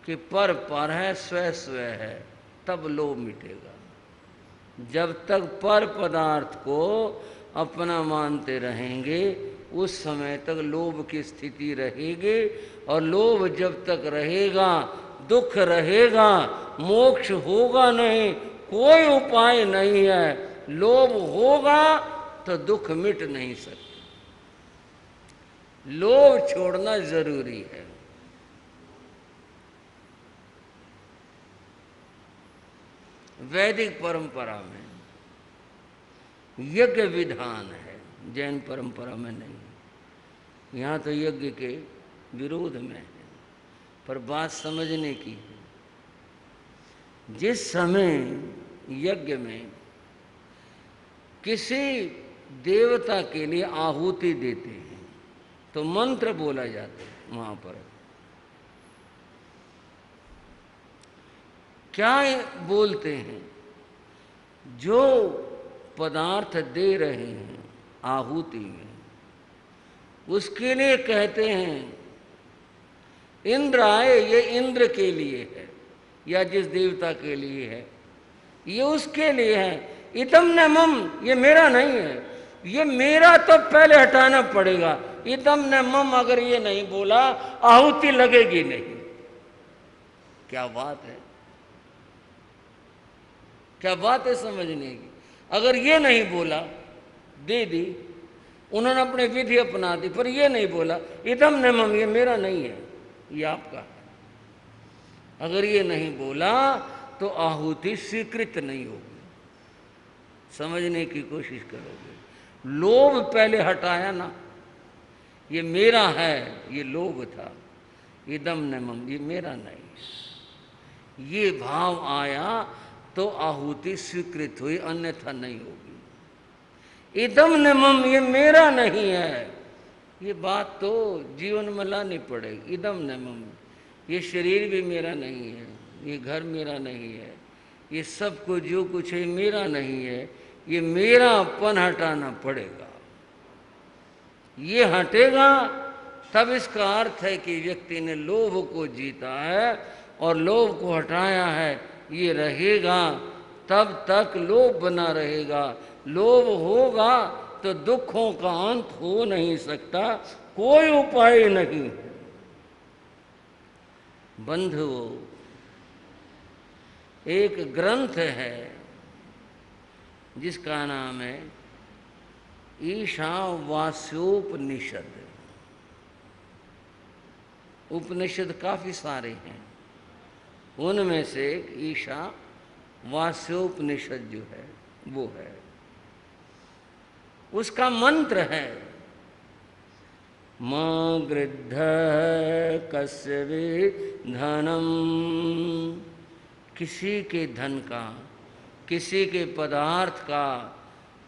कि पर पर है, स्व स्व है, तब लोभ मिटेगा। जब तक पर पदार्थ को अपना मानते रहेंगे उस समय तक लोभ की स्थिति रहेगी, और लोभ जब तक रहेगा दुख रहेगा, मोक्ष होगा नहीं, कोई उपाय नहीं है। लोभ होगा तो दुख मिट नहीं सकता, लोभ छोड़ना जरूरी है। वैदिक परंपरा में यज्ञ विधान है, जैन परंपरा में नहीं। यहाँ तो यज्ञ के विरोध में है, पर बात समझने की है। जिस समय यज्ञ में किसी देवता के लिए आहुति देते हैं तो मंत्र बोला जाता है। वहाँ पर क्या बोलते हैं? जो पदार्थ दे रहे हैं आहुति में, उसके लिए कहते हैं इंद्र आए, ये इंद्र के लिए है, या जिस देवता के लिए है ये उसके लिए है। इदम न मम, ये मेरा नहीं है, ये मेरा तो पहले हटाना पड़ेगा। इदम न मम अगर ये नहीं बोला आहुति लगेगी नहीं। क्या बात है, क्या बात है समझने की। अगर ये नहीं बोला, दे दी, उन्होंने अपने विधि अपना दी, पर ये नहीं बोला इदम न मम, ये मेरा नहीं है, ये आपका है। अगर ये नहीं बोला तो आहुति स्वीकृत नहीं होगी। समझने की कोशिश करोगे। लोभ पहले हटाया ना, ये मेरा है, ये लोभ था। इदम न मम, ये मेरा नहीं, ये भाव आया तो आहुति स्वीकृत हुई, अन्यथा नहीं होगी। इदम न मम, ये मेरा नहीं है, ये बात तो जीवन में लानी पड़ेगी। इदम न मम, ये शरीर भी मेरा नहीं है, ये घर मेरा नहीं है, ये सब कुछ जो कुछ है मेरा नहीं है, ये मेरापन हटाना पड़ेगा। ये हटेगा तब इसका अर्थ है कि व्यक्ति ने लोभ को जीता है और लोभ को हटाया है। ये रहेगा तब तक लोभ बना रहेगा। लोभ होगा तो दुखों का अंत हो नहीं सकता, कोई उपाय नहीं। बंधुओं, एक ग्रंथ है जिसका नाम है ईशावास्योपनिषद। उपनिषद काफी सारे हैं, उनमें से एक ईशावास्योपनिषद जो है वो है। उसका मंत्र है मां गृद्ध कस्य वे धनम। किसी के धन का, किसी के पदार्थ का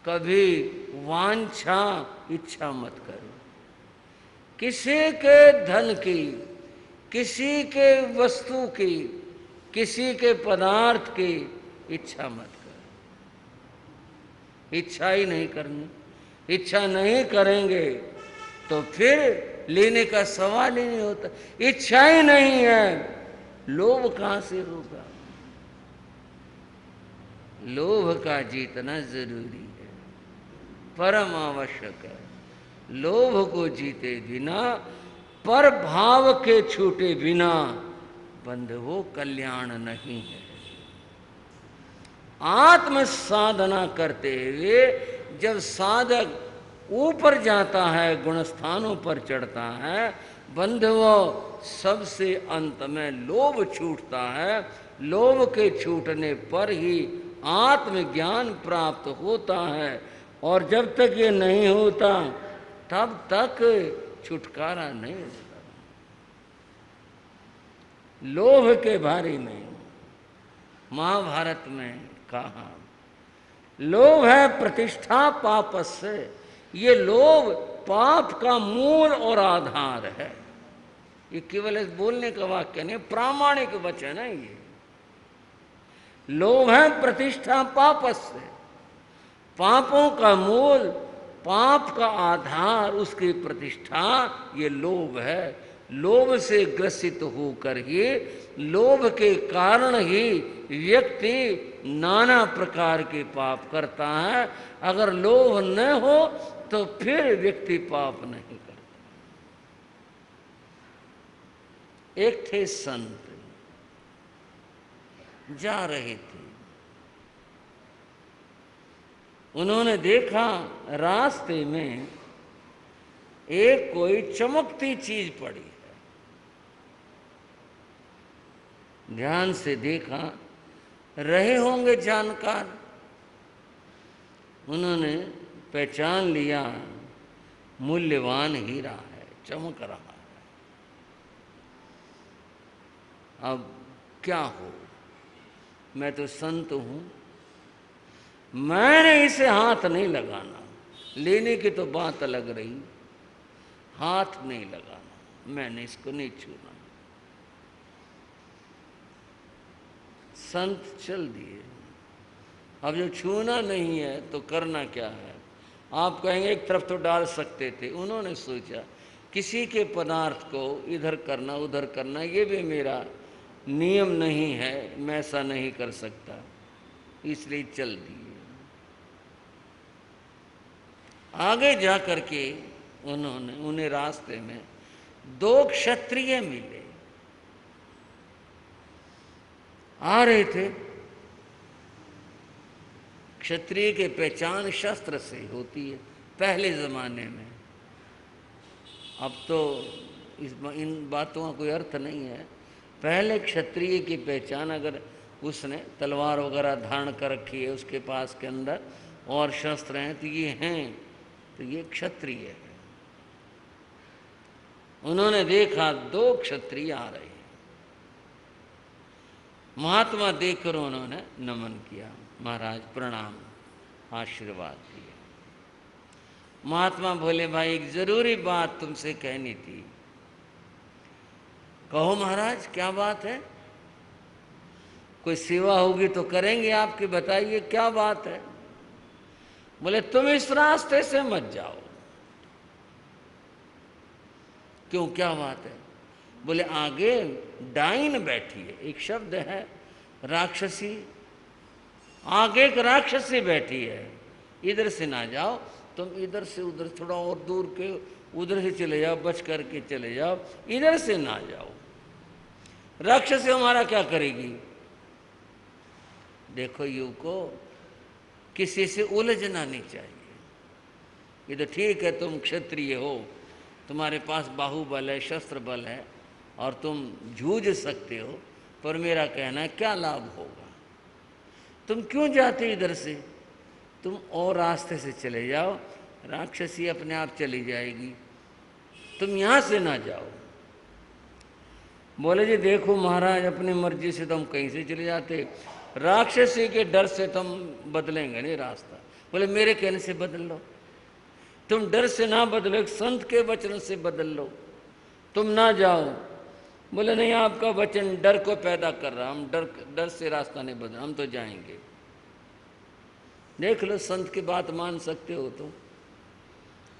कभी वांछा इच्छा मत करो। किसी के धन की, किसी के वस्तु की, किसी के पदार्थ की इच्छा मत करो। इच्छा ही नहीं करनी। इच्छा नहीं करेंगे तो फिर लेने का सवाल ही नहीं होता। इच्छा ही नहीं है, लोभ कहाँ से होगा? लोभ का जीतना जरूरी है, परम आवश्यक है। लोभ को जीते बिना, पर भाव के छूटे बिना बंधुओं कल्याण नहीं है। आत्म साधना करते हुए जब साधक ऊपर जाता है, गुण स्थानों पर चढ़ता है, बंधुओं सबसे अंत में लोभ छूटता है। लोभ के छूटने पर ही आत्मज्ञान प्राप्त होता है, और जब तक ये नहीं होता तब तक छुटकारा नहीं होता। लोभ के बारे में महाभारत में कहा, लोभ है प्रतिष्ठा पापस्य। ये लोभ पाप का मूल और आधार है। ये केवल एक बोलने का वाक्य नहीं, प्रामाणिक वचन है ये। लोभ है प्रतिष्ठा पापस्य, पापों का मूल, पाप का आधार, उसकी प्रतिष्ठा ये लोभ है। लोभ से ग्रसित होकर ही, लोभ के कारण ही व्यक्ति नाना प्रकार के पाप करता है। अगर लोभ न हो तो फिर व्यक्ति पाप नहीं करता। एक थे संत, जा रहे थे, उन्होंने देखा रास्ते में एक कोई चमकती चीज पड़ी है। ध्यान से देखा, रहे होंगे जानकार, उन्होंने पहचान लिया मूल्यवान हीरा है, चमक रहा है। अब क्या हो, मैं तो संत हूं, मैंने इसे हाथ नहीं लगाना। लेने की तो बात अलग रही, हाथ नहीं लगाना, मैंने इसको नहीं छूना। संत चल दिए। अब जो छूना नहीं है तो करना क्या है? आप कहेंगे एक तरफ तो डाल सकते थे। उन्होंने सोचा किसी के पदार्थ को इधर करना उधर करना ये भी मेरा नियम नहीं है, मैं ऐसा नहीं कर सकता, इसलिए चल दिए। आगे जा कर के उन्हें रास्ते में दो क्षत्रिय मिले, आ रहे थे। क्षत्रिय की पहचान शस्त्र से होती है पहले जमाने में। अब तो इन बातों का कोई अर्थ नहीं है। पहले क्षत्रिय की पहचान, अगर उसने तलवार वगैरह धारण कर रखी है उसके पास के अंदर और शस्त्र हैं तो ये हैं, तो ये क्षत्रिय है। उन्होंने देखा दो क्षत्रिय आ रहे हैं। महात्मा देखकर उन्होंने नमन किया, महाराज प्रणाम, आशीर्वाद दिया। महात्मा बोले भाई एक जरूरी बात तुमसे कहनी थी। कहो महाराज, क्या बात है? कोई सेवा होगी तो करेंगे आपकी, बताइए क्या बात है? बोले तुम इस रास्ते से मत जाओ। क्यों, क्या बात है? बोले आगे डाइन बैठी है, एक शब्द है राक्षसी, आगे एक राक्षसी बैठी है, इधर से ना जाओ, तुम इधर से उधर थोड़ा और दूर के उधर से चले जाओ, बच करके चले जाओ, इधर से ना जाओ, राक्षसी हमारा क्या करेगी? देखो युवको, किसी से उलझना नहीं चाहिए। ये तो ठीक है तुम क्षत्रिय हो, तुम्हारे पास बाहुबल है, शस्त्र बल है और तुम जूझ सकते हो, पर मेरा कहना है क्या लाभ होगा? तुम क्यों जाते इधर से? तुम और रास्ते से चले जाओ, राक्षसी अपने आप चली जाएगी, तुम यहाँ से ना जाओ। बोले जी देखो महाराज, अपनी मर्जी से तो हम कहीं से चले जाते, राक्षसी के डर से तुम बदलेंगे नहीं रास्ता। बोले मेरे कहने से बदल लो। तुम डर से ना बदलो, एक संत के वचन से बदल लो, तुम ना जाओ। बोले नहीं, आपका वचन डर को पैदा कर रहा, हम डर से रास्ता नहीं बदल, हम तो जाएंगे। देख लो, संत की बात मान सकते हो तो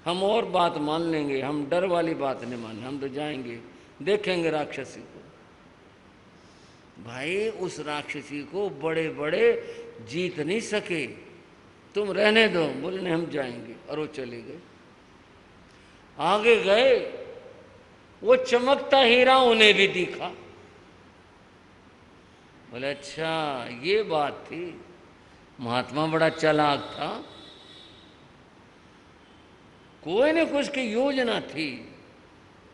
हम और बात मान लेंगे, हम डर वाली बात नहीं मान, हम तो जाएंगे, देखेंगे राक्षसी को। भाई उस राक्षसी को बड़े बड़े जीत नहीं सके, तुम रहने दो। बोले नहीं हम जाएंगे, और वो चले गए। आगे गए, वो चमकता हीरा उन्हें भी दिखा। बोले अच्छा ये बात थी, महात्मा बड़ा चालाक था, कोई न कुछ की योजना थी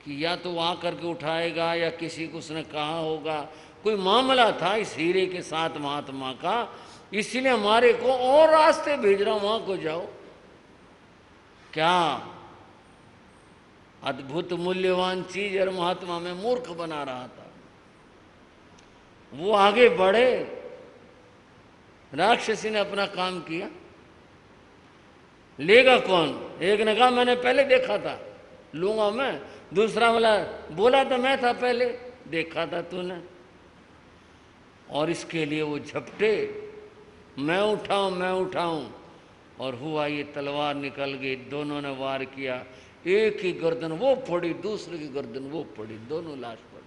कि या तो वहां करके उठाएगा या किसी को उसने कहा होगा, कोई मामला था इस हीरे के साथ महात्मा का, इसीलिए हमारे को और रास्ते भेज रहा हूं, वहां को जाओ। क्या अद्भुत मूल्यवान चीज और महात्मा में मूर्ख बना रहा था। वो आगे बढ़े, राक्षसी ने अपना काम किया। लेगा कौन? एक ने कहा मैंने पहले देखा था, लूंगा मैं। दूसरा वाला बोला तो मैं था पहले, देखा था तूने। और इसके लिए वो झपटे, मैं उठाऊं मैं उठाऊं, और हुआ ये तलवार निकल गई, दोनों ने वार किया, एक की गर्दन वो पड़ी, दूसरे की गर्दन वो पड़ी, दोनों लाश पड़ी।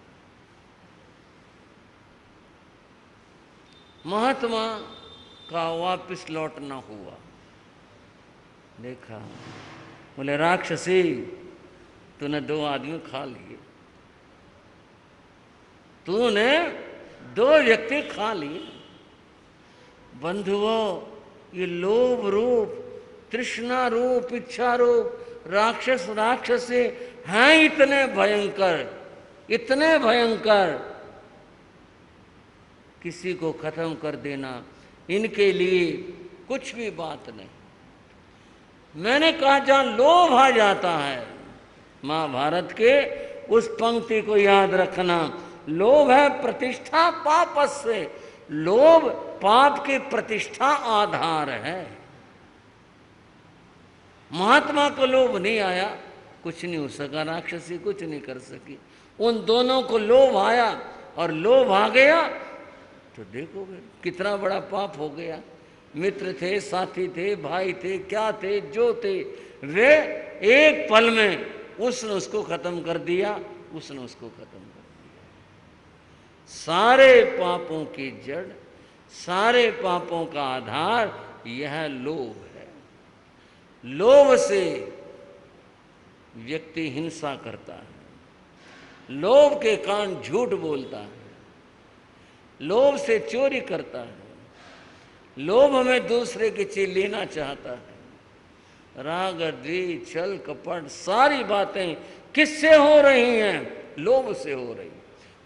महात्मा का वापस लौटना हुआ। देखा, बोले राक्षसी तूने 2 आदमी खा लिए, तूने 2 व्यक्ति खा लिए। बंधुओं, ये लोभ रूप, तृष्णा रूप, इच्छा रूप राक्षस राक्षसी हैं इतने भयंकर, इतने भयंकर, किसी को खत्म कर देना इनके लिए कुछ भी बात नहीं। मैंने कहा जहां लोभ आ जाता है, महाभारत के उस पंक्ति को याद रखना, लोभ है प्रतिष्ठा पापस्य, लोभ पाप की प्रतिष्ठा आधार है। महात्मा को लोभ नहीं आया, कुछ नहीं हो सका, राक्षसी कुछ नहीं कर सकी। उन दोनों को लोभ आया और लोभ आ गया तो देखोगे कितना बड़ा पाप हो गया। मित्र थे, साथी थे, भाई थे, क्या थे, जो थे, वे एक पल में उसने उसको खत्म कर दिया, उसने उसको खत्म कर दिया। सारे पापों की जड़, सारे पापों का आधार यह लोभ है। लोभ से व्यक्ति हिंसा करता है, लोभ के कारण झूठ बोलता है, लोभ से चोरी करता है, लोभ में दूसरे की चीज लेना चाहता है। राग, द्वेष, छल, कपट, सारी बातें किससे हो रही हैं? लोभ से हो रही।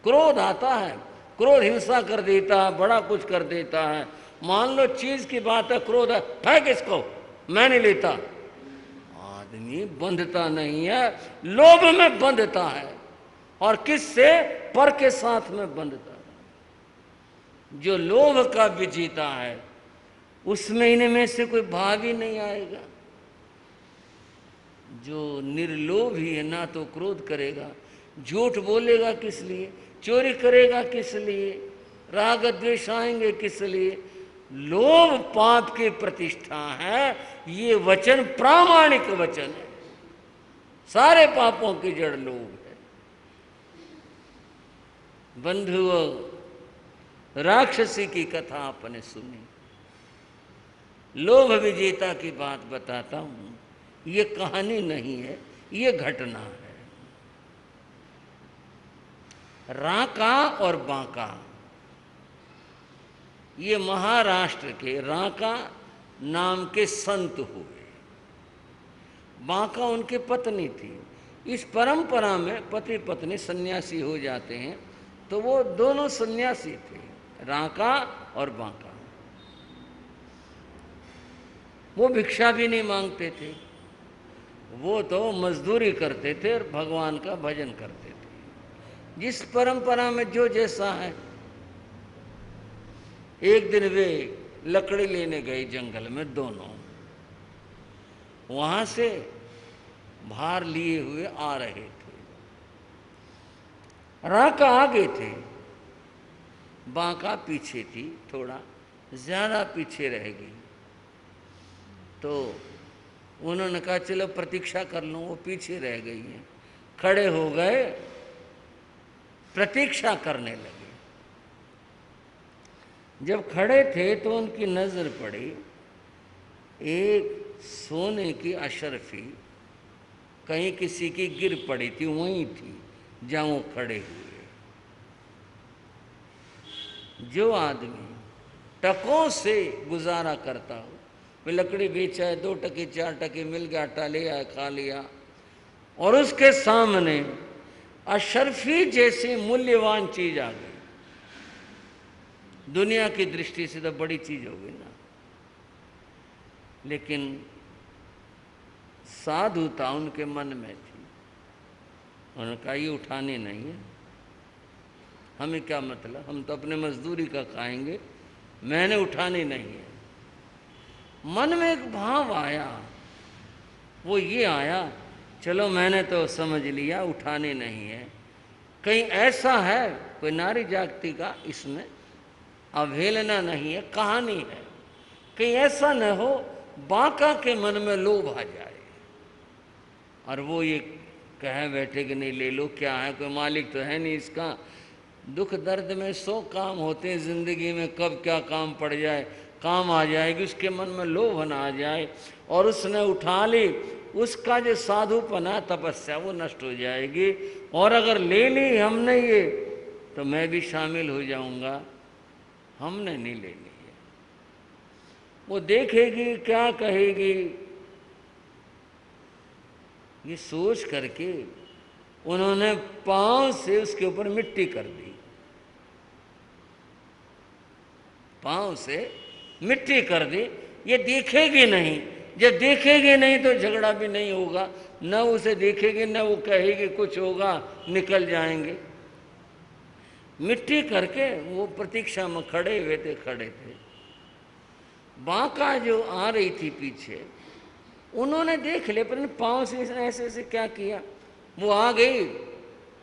क्रोध आता है, क्रोध हिंसा कर देता है, बड़ा कुछ कर देता है। मान लो चीज की बात है, क्रोध है, फेंक इसको, मैं नहीं लेता। आदमी बंधता नहीं है, लोभ में बंधता है। और किससे? पर के साथ में बंधता है। जो लोभ का विजेता है उसमें इनमें से कोई भाव ही नहीं आएगा। जो निर्लोभी है ना तो क्रोध करेगा, झूठ बोलेगा किस लिए, चोरी करेगा किस लिए, राग द्वेष आएंगे किस लिए। लोभ पाप की प्रतिष्ठा है, ये वचन प्रामाणिक वचन है। सारे पापों की जड़ लोभ है। बंधुओं, राक्षसी की कथा आपने सुनी, लोभ विजेता की बात बताता हूं। ये कहानी नहीं है, ये घटना है। रांका और बांका, ये महाराष्ट्र के रांका नाम के संत हुए। बांका उनकी पत्नी थी। इस परंपरा में पति पत्नी सन्यासी हो जाते हैं, तो वो दोनों सन्यासी थे, रांका और बांका। वो भिक्षा भी नहीं मांगते थे, वो तो मजदूरी करते थे और भगवान का भजन करते थे। जिस परंपरा में जो जैसा है। एक दिन वे लकड़ी लेने गए जंगल में दोनों, वहां से भार लिए हुए आ रहे थे। रांका आगे थे, बांका पीछे थी, थोड़ा ज्यादा पीछे रह गई। तो उन्होंने कहा चलो प्रतीक्षा कर लो, वो पीछे रह गई हैं। खड़े हो गए, प्रतीक्षा करने लगे। जब खड़े थे तो उनकी नजर पड़ी एक सोने की अशरफी कहीं किसी की गिर पड़ी थी, वहीं थी जहां वो खड़े हुए। जो आदमी टकों से गुजारा करता हो, वे लकड़ी बेचा है, 2 टके 4 टके मिल गया, आटा ले आया, खा लिया, और उसके सामने अशरफी जैसी मूल्यवान चीज आ गई, दुनिया की दृष्टि से तो बड़ी चीज हो गई ना, लेकिन साधुता उनके मन में थी। उन्होंने कहा ये उठानी नहीं है, हमें क्या मतलब, हम तो अपने मजदूरी का खाएंगे, मैंने उठानी नहीं है। मन में एक भाव आया, वो ये आया, चलो मैंने तो समझ लिया उठानी नहीं है। कहीं ऐसा है कोई नारी जागती का इसमें अवहेलना नहीं है, कहानी है, कहीं ऐसा न हो बांका के मन में लोभ आ जाए। और वो ये कहे बैठे कि नहीं ले लो, क्या है, कोई मालिक तो है नहीं इसका। दुख दर्द में 100 काम होते हैं ज़िंदगी में, कब क्या काम पड़ जाए, काम आ जाएगी, उसके मन में लोभ न आ जाए और उसने उठा ली, उसका जो साधुपना तपस्या वो नष्ट हो जाएगी। और अगर ले ली हमने ये तो मैं भी शामिल हो जाऊंगा, हमने नहीं लेनी है। वो देखेगी क्या कहेगी, ये सोच करके उन्होंने पांव से उसके ऊपर मिट्टी कर दी, पांव से मिट्टी कर दी। ये देखेगी नहीं, जब देखेगी नहीं तो झगड़ा भी नहीं होगा, न उसे देखेगी न वो कहेगी कुछ होगा, निकल जाएंगे। मिट्टी करके वो प्रतीक्षा में खड़े हुए थे, खड़े थे। बांका जो आ रही थी पीछे, उन्होंने देख लिया, पर पाँव से इसने ऐसे ऐसे क्या किया। वो आ गई,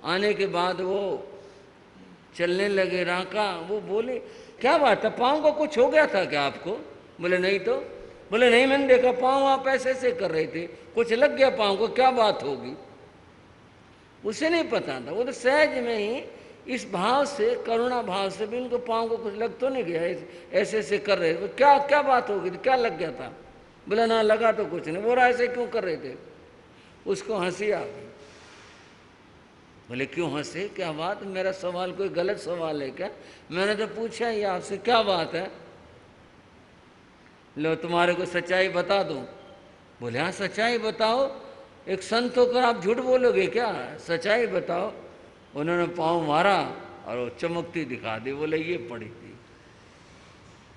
आने के बाद वो चलने लगे राका। वो बोले क्या बात है, पाँव को कुछ हो गया था क्या आपको? बोले नहीं तो। बोले नहीं, मैंने देखा पाँव आप ऐसे ऐसे कर रहे थे, कुछ लग गया पाँव को, क्या बात होगी? उसे नहीं पता था, वो तो सहज में ही इस भाव से, करुणा भाव से भी उनको पाँव को कुछ लग तो नहीं गया, ऐसे ऐसे कर रहे थे। क्या क्या बात होगी, क्या लग गया था? बोला ना लगा तो कुछ नहीं। बोला ऐसे क्यों कर रहे थे? उसको हंसी आ गई। बोले क्यों हंसे, क्या बात, मेरा सवाल कोई गलत सवाल है क्या? मैंने तो पूछा ही आपसे, क्या बात है? लो तुम्हारे को सच्चाई बता दूं। बोले हाँ सच्चाई बताओ, एक संत होकर आप झूठ बोलोगे क्या, सच्चाई बताओ। उन्होंने पाँव मारा और वो चमकती दिखा दी। बोले ये पड़ी थी।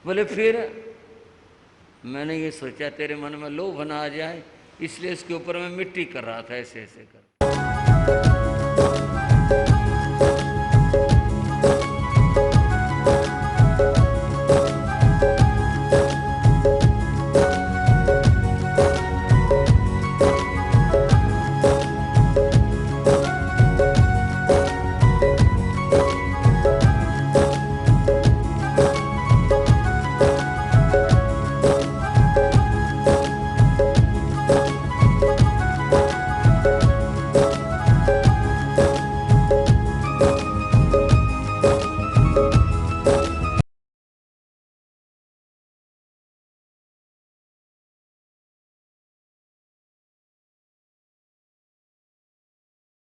बोले फिर? मैंने ये सोचा तेरे मन में लोभ न आ जाए, इसलिए इसके ऊपर मैं मिट्टी कर रहा था, ऐसे ऐसे कर।